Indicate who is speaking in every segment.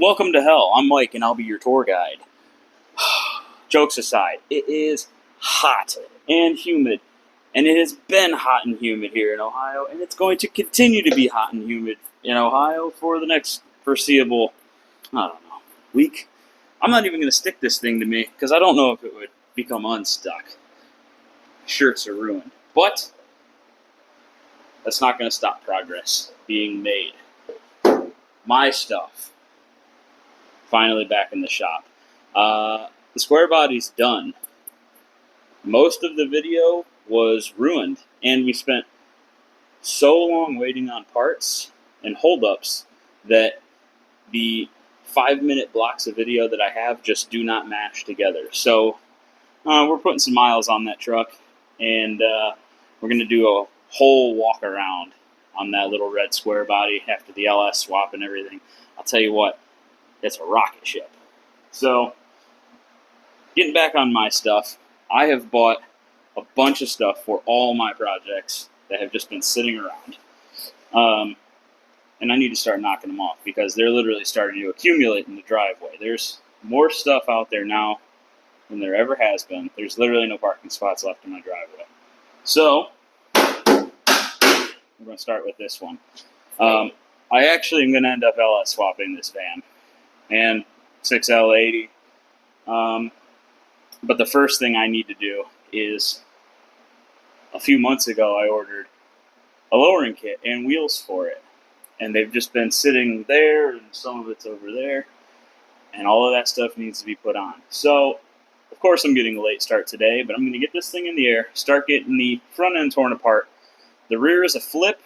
Speaker 1: Welcome to hell. I'm Mike and I'll be your tour guide. Jokes aside, it is hot and humid, and it has been hot and humid here in Ohio, and it's going to continue to be hot and humid in Ohio for the next foreseeable, I don't know, week. I'm not even going to stick this thing to me because I don't know if it would become unstuck. Shirts are ruined. But that's not going to stop progress being made. My stuff. Finally back in the shop. The square body's done. Most of the video was ruined, and we spent so long waiting on parts and holdups that the 5-minute blocks of video that I have just do not match together. So we're putting some miles on that truck, and we're going to do a whole walk around on that little red square body after the LS swap and everything. I'll tell you what, it's a rocket ship. So, getting back on my stuff, I have bought a bunch of stuff for all my projects that have just been sitting around. And I need to start knocking them off because they're literally starting to accumulate in the driveway. There's more stuff out there now than there ever has been. There's literally no parking spots left in my driveway. So, we're going to start with this one. I actually am going to end up LS swapping this van and 6L80. But the first thing I need to do is, a few months ago I ordered a lowering kit and wheels for it. And they've just been sitting there, and some of it's over there. And all of that stuff needs to be put on. So, of course I'm getting a late start today, but I'm going to get this thing in the air, start getting the front end torn apart. The rear is a flip,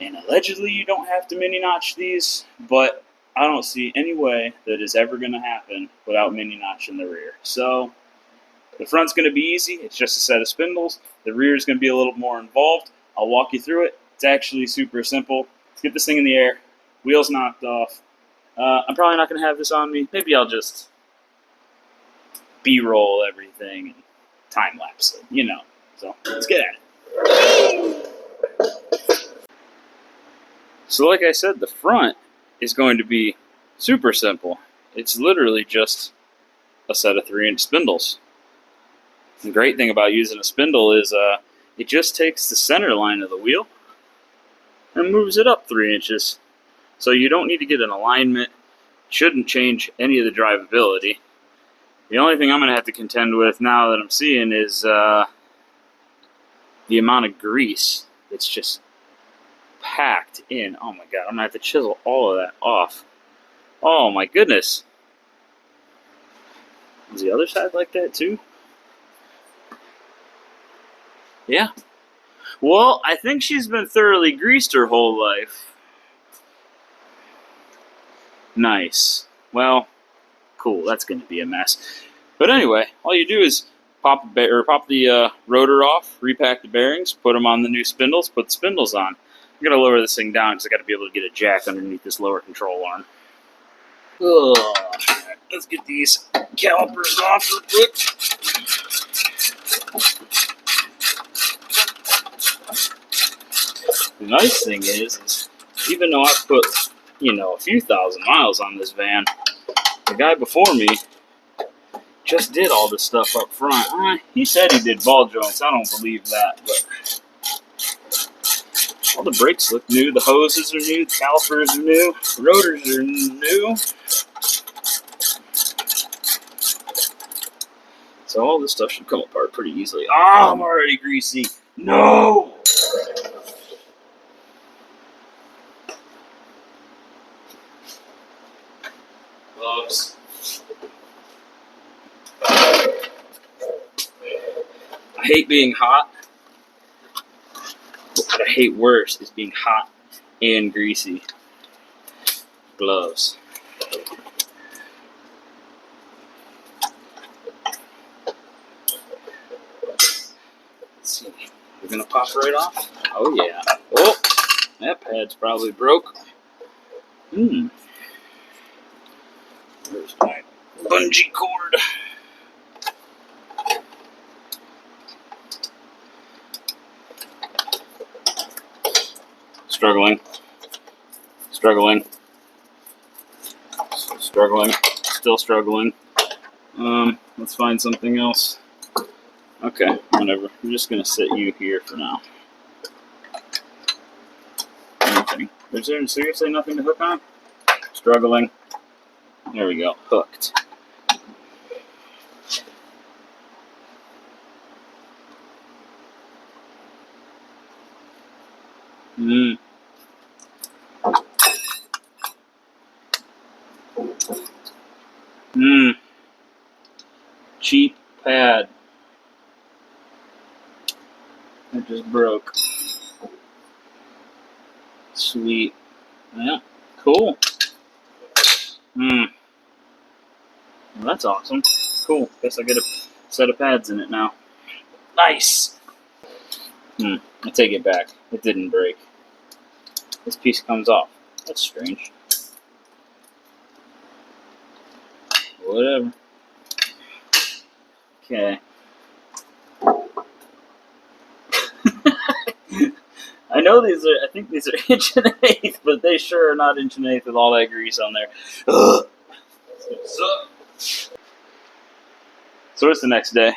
Speaker 1: and allegedly you don't have to mini-notch these, but I don't see any way that is ever going to happen without mini-notching the rear. So, the front's going to be easy. It's just a set of spindles. The rear is going to be a little more involved. I'll walk you through it. It's actually super simple. Let's get this thing in the air. Wheels knocked off. I'm probably not going to have this on me. Maybe I'll just B-roll everything and time-lapse it, you know. So, let's get at it. So like I said, the front is going to be super simple. It's literally just a set of 3-inch spindles. The great thing about using a spindle is it just takes the center line of the wheel and moves it up 3 inches. So you don't need to get an alignment. Shouldn't change any of the drivability. The only thing I'm going to have to contend with now that I'm seeing is the amount of grease that's just packed in. Oh my god, I'm going to have to chisel all of that off. Oh my goodness. Is the other side like that too? Yeah. Well, I think she's been thoroughly greased her whole life. Nice. Well, cool. That's going to be a mess. But anyway, all you do is pop the rotor off, repack the bearings, put them on the new spindles, put the spindles on. I'm going to lower this thing down because I got to be able to get a jack underneath this lower control arm. Ugh. Let's get these calipers off real quick. The nice thing is even though I put, a few thousand miles on this van, the guy before me just did all this stuff up front. He said he did ball joints. I don't believe that, but all the brakes look new, the hoses are new, the calipers are new, the rotors are new. So all this stuff should come apart pretty easily. Oh, I'm already greasy. No! Gloves. I hate being hot. What I hate worse is being hot and greasy. Gloves. Let's see. We're gonna pop right off. Oh yeah. Oh, that pad's probably broke. There's my bungee cord. Struggling. Struggling. Still struggling. Let's find something else. Okay, whatever. I'm just gonna sit you here for now. Nothing. Is there seriously nothing to hook on? Struggling. There we go. Hooked. Cheap pad. It just broke. Sweet. Yeah. Cool. Well, that's awesome. Cool. Guess I get a set of pads in it now. Nice. I take it back. It didn't break. This piece comes off. That's strange. Whatever. Okay. I know these are, I think these are 1/8", but they sure are not 1/8 with all that grease on there. Ugh. So it's the next day.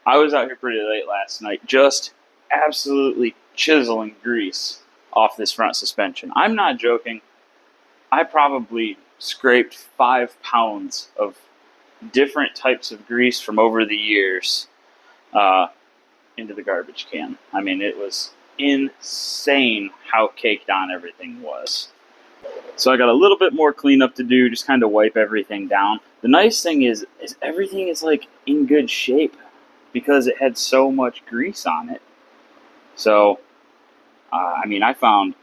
Speaker 1: I was out here pretty late last night, just absolutely chiseling grease off this front suspension. I'm not joking. I probably scraped 5 pounds of different types of grease from over the years into the garbage can. I mean, it was insane how caked on everything was. So I got a little bit more cleanup to do, just kind of wipe everything down. The nice thing is everything is like in good shape because it had so much grease on it. So, I mean, I found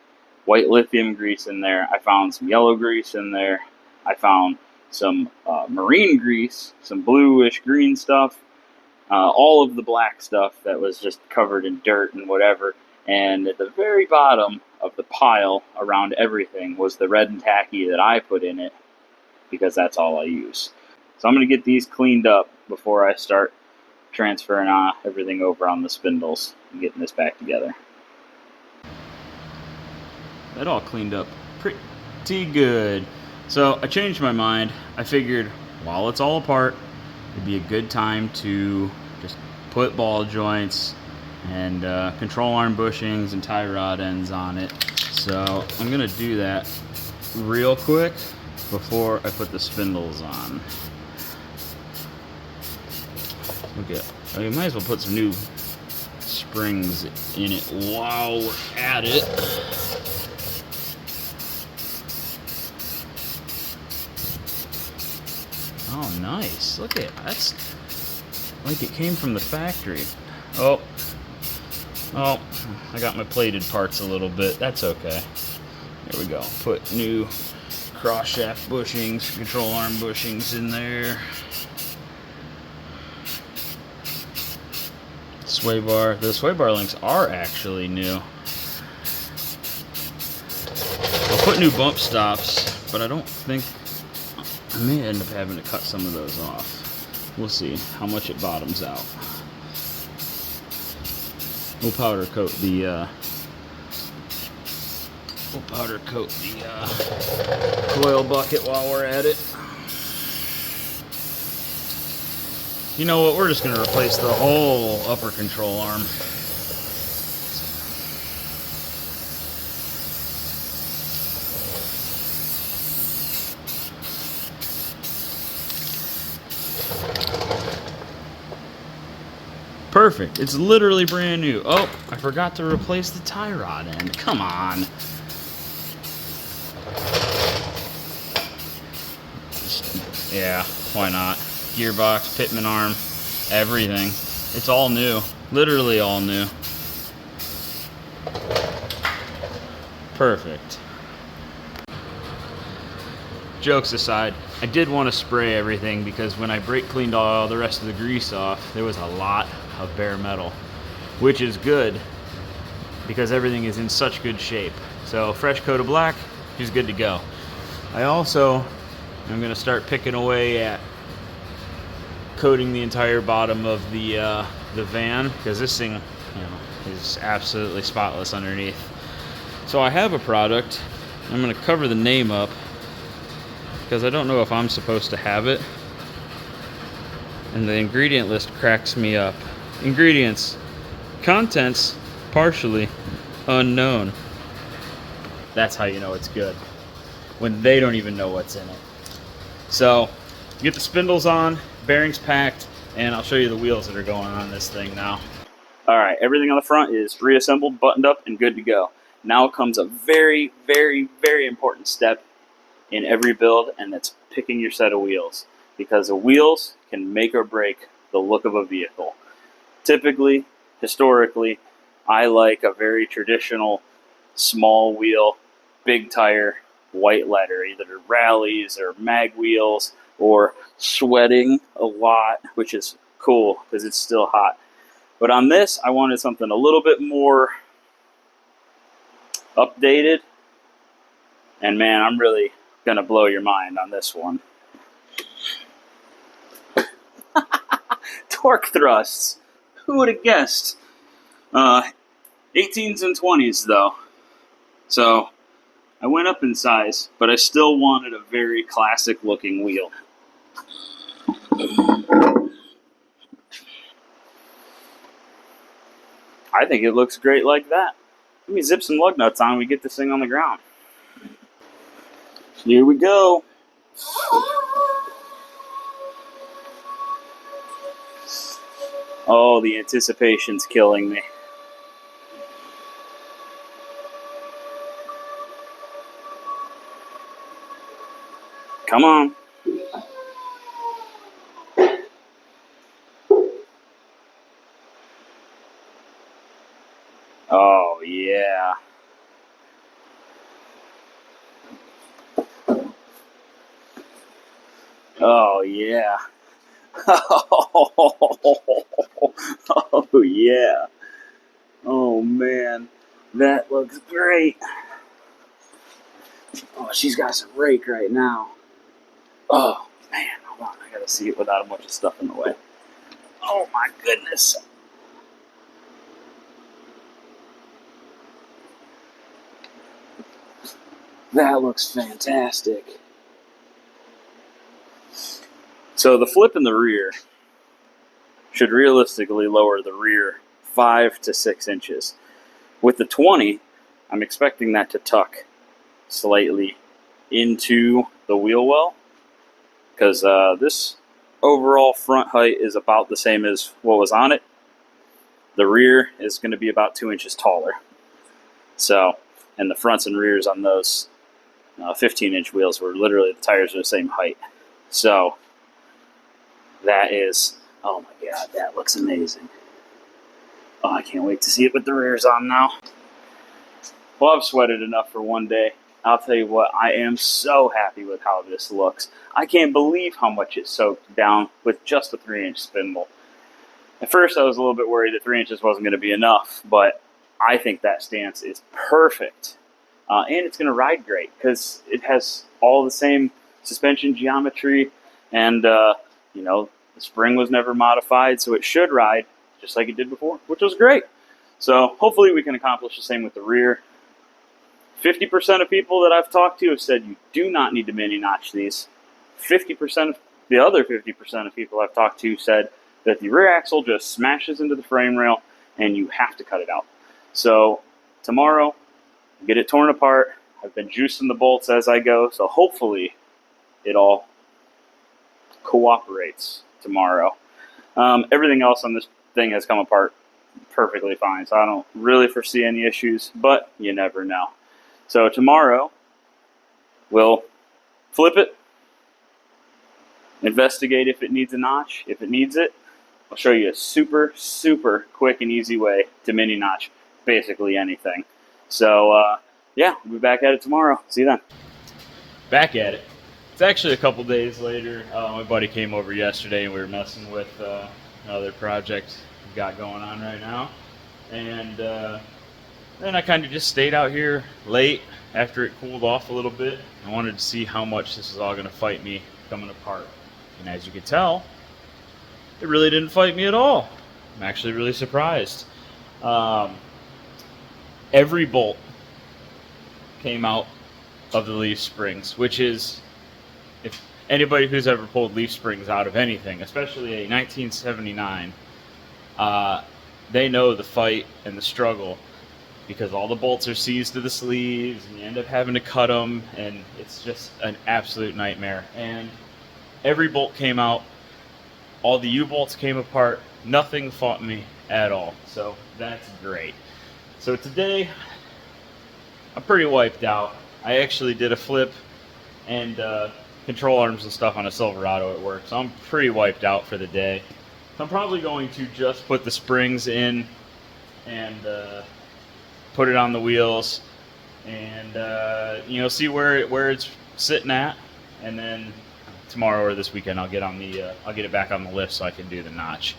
Speaker 1: white lithium grease in there. I found some yellow grease in there. I found some marine grease, some bluish green stuff, all of the black stuff that was just covered in dirt and whatever. And at the very bottom of the pile around everything was the red and tacky that I put in it because that's all I use. So I'm going to get these cleaned up before I start transferring everything over on the spindles and getting this back together. That all cleaned up pretty good. So I changed my mind. I figured while it's all apart, it'd be a good time to just put ball joints and control arm bushings and tie rod ends on it. So I'm gonna do that real quick before I put the spindles on. Okay, I might as well put some new springs in it while we're at it. Oh, nice. Look at it. That's like it came from the factory. Oh, I got my plated parts a little bit. That's okay. There we go. Put new cross shaft bushings, control arm bushings in there. Sway bar. The sway bar links are actually new. I'll put new bump stops, but I don't think I may end up having to cut some of those off. We'll see how much it bottoms out. We'll powder coat the coil bucket while we're at it. You know what? We're just going to replace the whole upper control arm. Perfect. It's literally brand new. Oh, I forgot to replace the tie rod end. Come on. Yeah, why not? Gearbox, pitman arm, everything. It's all new. Literally all new. Perfect. Jokes aside, I did want to spray everything because when I brake cleaned all the rest of the grease off, there was a lot of bare metal, which is good because everything is in such good shape. So fresh coat of black is good to go. I also am going to start picking away at coating the entire bottom of the van because this thing, is absolutely spotless underneath. So I have a product. I'm going to cover the name up
Speaker 2: because I don't know if I'm supposed to have it. And the ingredient list cracks me up. Ingredients. Contents partially unknown. That's how you know it's good, when they don't even know what's in it. So, get the spindles on, bearings packed, and I'll show you the wheels that are going on this thing now.
Speaker 1: Alright, everything on the front is reassembled, buttoned up, and good to go. Now comes a very, very, very important step in every build, and that's picking your set of wheels. Because the wheels can make or break the look of a vehicle. Typically, historically, I like a very traditional small wheel, big tire, white letter, either rallies or mag wheels, or sweating a lot, which is cool because it's still hot. But on this, I wanted something a little bit more updated. And man, I'm really going to blow your mind on this one. Torque thrusts. Who would have guessed? 18s and 20s though. So I went up in size, but I still wanted a very classic looking wheel. I think it looks great like that. Let me zip some lug nuts on and we get this thing on the ground. Here we go. Oh, the anticipation's killing me. Come on. Oh, yeah. Oh, yeah. Oh, yeah. Oh, man. That looks great. Oh, she's got some rake right now. Oh, man. Hold on. I gotta see it without a bunch of stuff in the way. Oh, my goodness. That looks fantastic. So the flip in the rear should realistically lower the rear 5 to 6 inches. With the 20, I'm expecting that to tuck slightly into the wheel well, because this overall front height is about the same as what was on it. The rear is going to be about 2 inches taller. So, and the fronts and rears on those 15-inch wheels were literally, the tires are the same height. So that is, oh my god, that looks amazing. Oh, I can't wait to see it with the rears on now. Well, I've sweated enough for one day. I'll tell you what, I am so happy with how this looks. I can't believe how much it soaked down with just a 3-inch spindle. At first, I was a little bit worried that 3 inches wasn't going to be enough, but I think that stance is perfect. And it's going to ride great because it has all the same suspension geometry, and you know, the spring was never modified, so it should ride just like it did before, which was great. So hopefully we can accomplish the same with the rear. 50% of people that I've talked to have said you do not need to mini notch these. 50% of the other 50% of people I've talked to said that the rear axle just smashes into the frame rail and you have to cut it out. So tomorrow, get it torn apart. I've been juicing the bolts as I go, so hopefully it all cooperates tomorrow. Everything else on this thing has come apart perfectly fine, so I don't really foresee any issues, but you never know. So tomorrow, we'll flip it, investigate if it needs a notch. If it needs it, I'll show you a super, super quick and easy way to mini notch basically anything. So, yeah, we'll be back at it tomorrow. See you then.
Speaker 2: Back at it. It's actually a couple days later. My buddy came over yesterday and we were messing with another project we've got going on right now. And then I kind of just stayed out here late after it cooled off a little bit. I wanted to see how much this is all going to fight me coming apart. And as you can tell, it really didn't fight me at all. I'm actually really surprised. Every bolt came out of the leaf springs, which is, anybody who's ever pulled leaf springs out of anything, especially a 1979, they know the fight and the struggle, because all the bolts are seized to the sleeves and you end up having to cut them, and it's just an absolute nightmare. And every bolt came out, all the U-bolts came apart, nothing fought me at all, so that's great. So today I'm pretty wiped out. I actually did a flip and control arms and stuff on a Silverado at work, so I'm pretty wiped out for the day. So I'm probably going to just put the springs in and put it on the wheels, and see where it's sitting at, and then tomorrow or this weekend I'll get it back on the lift so I can do the notch.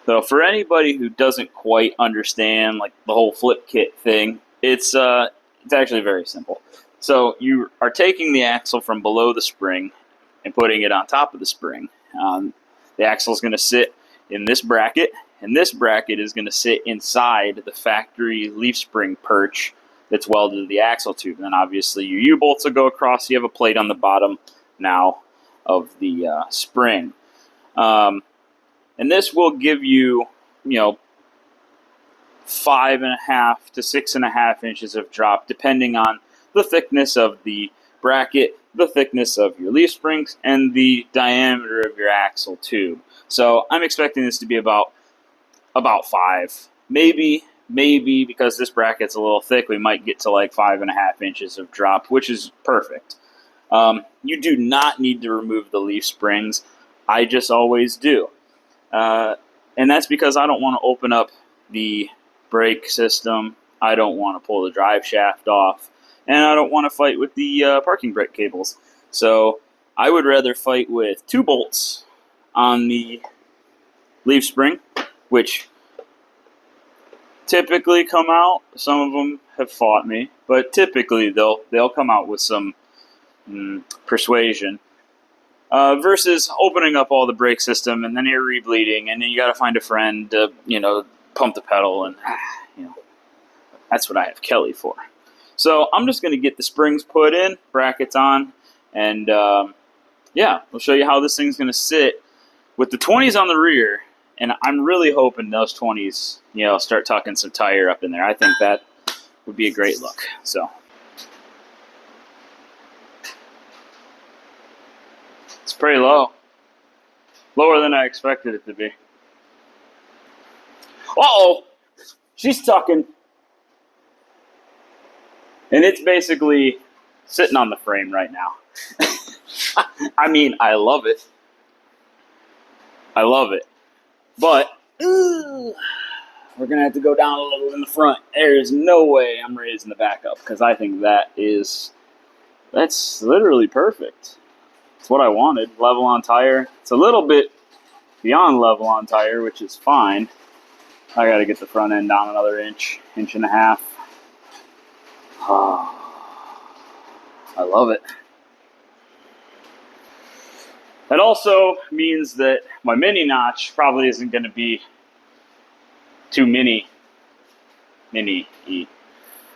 Speaker 1: So for anybody who doesn't quite understand like the whole flip kit thing, it's actually very simple. So you are taking the axle from below the spring and putting it on top of the spring. The axle is going to sit in this bracket, and this bracket is going to sit inside the factory leaf spring perch that's welded to the axle tube. And then obviously your U-bolts will go across. You have a plate on the bottom now of the spring. And this will give you, 5.5 to 6.5 inches of drop, depending on the thickness of the bracket, the thickness of your leaf springs, and the diameter of your axle tube. So I'm expecting this to be about 5. Maybe because this bracket's a little thick, we might get to like 5.5 inches of drop, which is perfect. You do not need to remove the leaf springs. I just always do. And that's because I don't want to open up the brake system. I don't want to pull the drive shaft off. And I don't want to fight with the parking brake cables. So I would rather fight with 2 bolts on the leaf spring, which typically come out. Some of them have fought me, but typically they'll come out with some persuasion. Versus opening up all the brake system and then you're rebleeding, and then you got to find a friend to pump the pedal, and that's what I have Kelly for. So I'm just going to get the springs put in, brackets on, and we'll show you how this thing's going to sit with the 20s on the rear. And I'm really hoping those 20s, start tucking some tire up in there. I think that would be a great look. So it's pretty low. Lower than I expected it to be. Uh-oh! She's tucking. And it's basically sitting on the frame right now. I mean, I love it. But we're going to have to go down a little in the front. There is no way I'm raising the back up, because I think that's literally perfect. It's what I wanted. Level on tire. It's a little bit beyond level on tire, which is fine. I got to get the front end down another inch and a half. Oh, I love it. That also means that my mini notch probably isn't going to be too mini-y.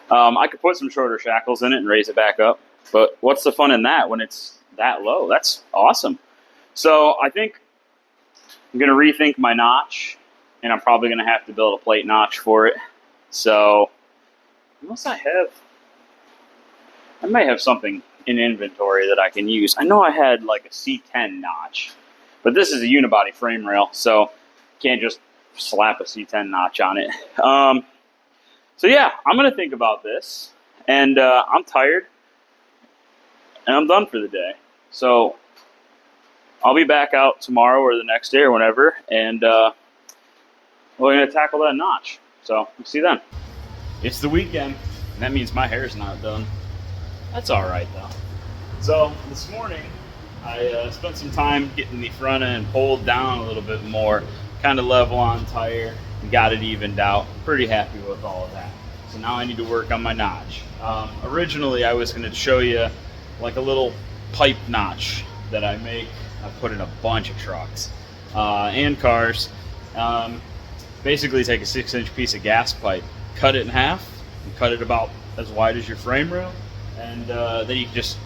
Speaker 1: I could put some shorter shackles in it and raise it back up, but what's the fun in that when it's that low? That's awesome. So I think I'm going to rethink my notch, and I'm probably going to have to build a plate notch for it. So unless I may have something in inventory that I can use. I know I had like a C10 notch, but this is a unibody frame rail, so can't just slap a C10 notch on it. So yeah, I'm going to think about this, and I'm tired, and I'm done for the day. So I'll be back out tomorrow or the next day or whenever, and we're going to tackle that notch. So we'll see you then.
Speaker 2: It's the weekend, and that means my hair's not done. That's all right, though. So this morning, I spent some time getting the front end pulled down a little bit more, kind of level on tire, and got it evened out. Pretty happy with all of that. So now I need to work on my notch. Originally, I was going to show you like a little pipe notch that I make. I put in a bunch of trucks and cars. Basically, take a 6-inch piece of gas pipe, cut it in half, and cut it about as wide as your frame rail. And then you can just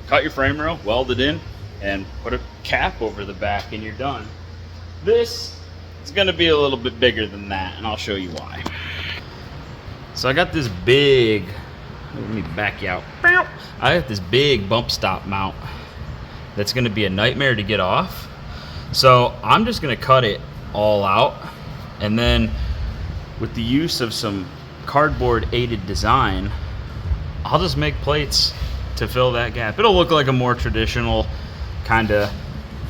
Speaker 2: cut your frame rail, weld it in, and put a cap over the back, and you're done. This is going to be a little bit bigger than that, and I'll show you why. So I got this big, let me back you out. I got this big bump stop mount that's going to be a nightmare to get off. So I'm just going to cut it all out, and then with the use of some cardboard aided design, I'll just make plates to fill that gap. It'll look like a more traditional kind of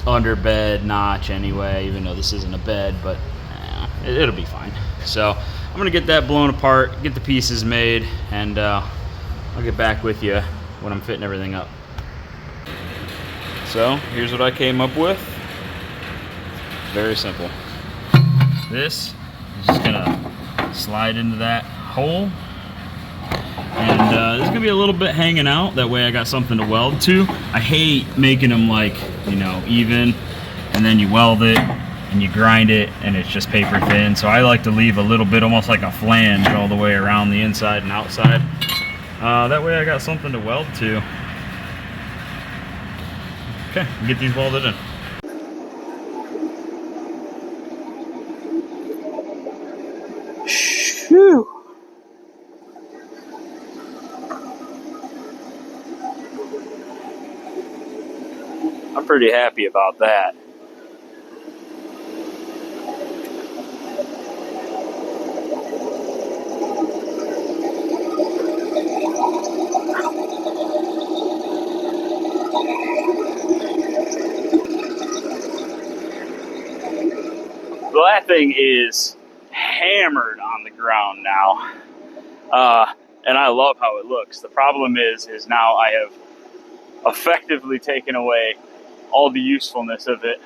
Speaker 2: underbed notch anyway, even though this isn't a bed, but it'll be fine. So I'm gonna get that blown apart, get the pieces made, and I'll get back with you when I'm fitting everything up. So here's what I came up with. Very simple. This is just gonna slide into that hole, and there's gonna be a little bit hanging out, that way I got something to weld to. I hate making them like, you know, even, and then you weld it and you grind it and it's just paper thin. So I like to leave a little bit, almost like a flange, all the way around the inside and outside. That way I got something to weld to. Okay, get these welded in.
Speaker 1: Whew. I'm pretty happy about that. So that thing is hammered on the ground now, and I love how it looks. The problem is now I have effectively taken away all the usefulness of it,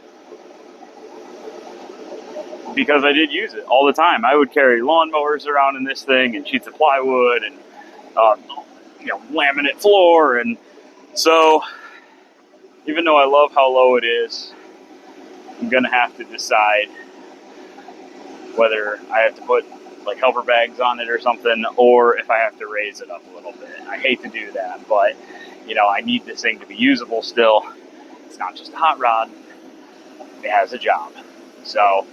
Speaker 1: because I did use it all the time. I would carry lawnmowers around in this thing, and sheets of plywood, and laminate floor, and so even though I love how low it is, I'm gonna have to decide whether I have to put like helper bags on it or something, or if I have to raise it up a little bit. I hate to do that, but I need this thing to be usable still. It's not just a hot rod, it has a job. So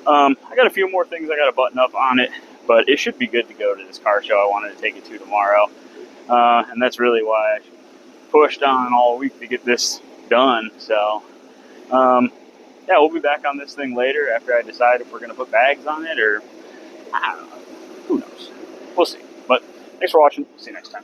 Speaker 1: I got a few more things I got to button up on it, but it should be good to go to this car show I wanted to take it to tomorrow. And that's really why I pushed on all week to get this done. So yeah, we'll be back on this thing later after I decide if we're going to put bags on it, or I don't know. Who knows? We'll see. But thanks for watching. See you next time.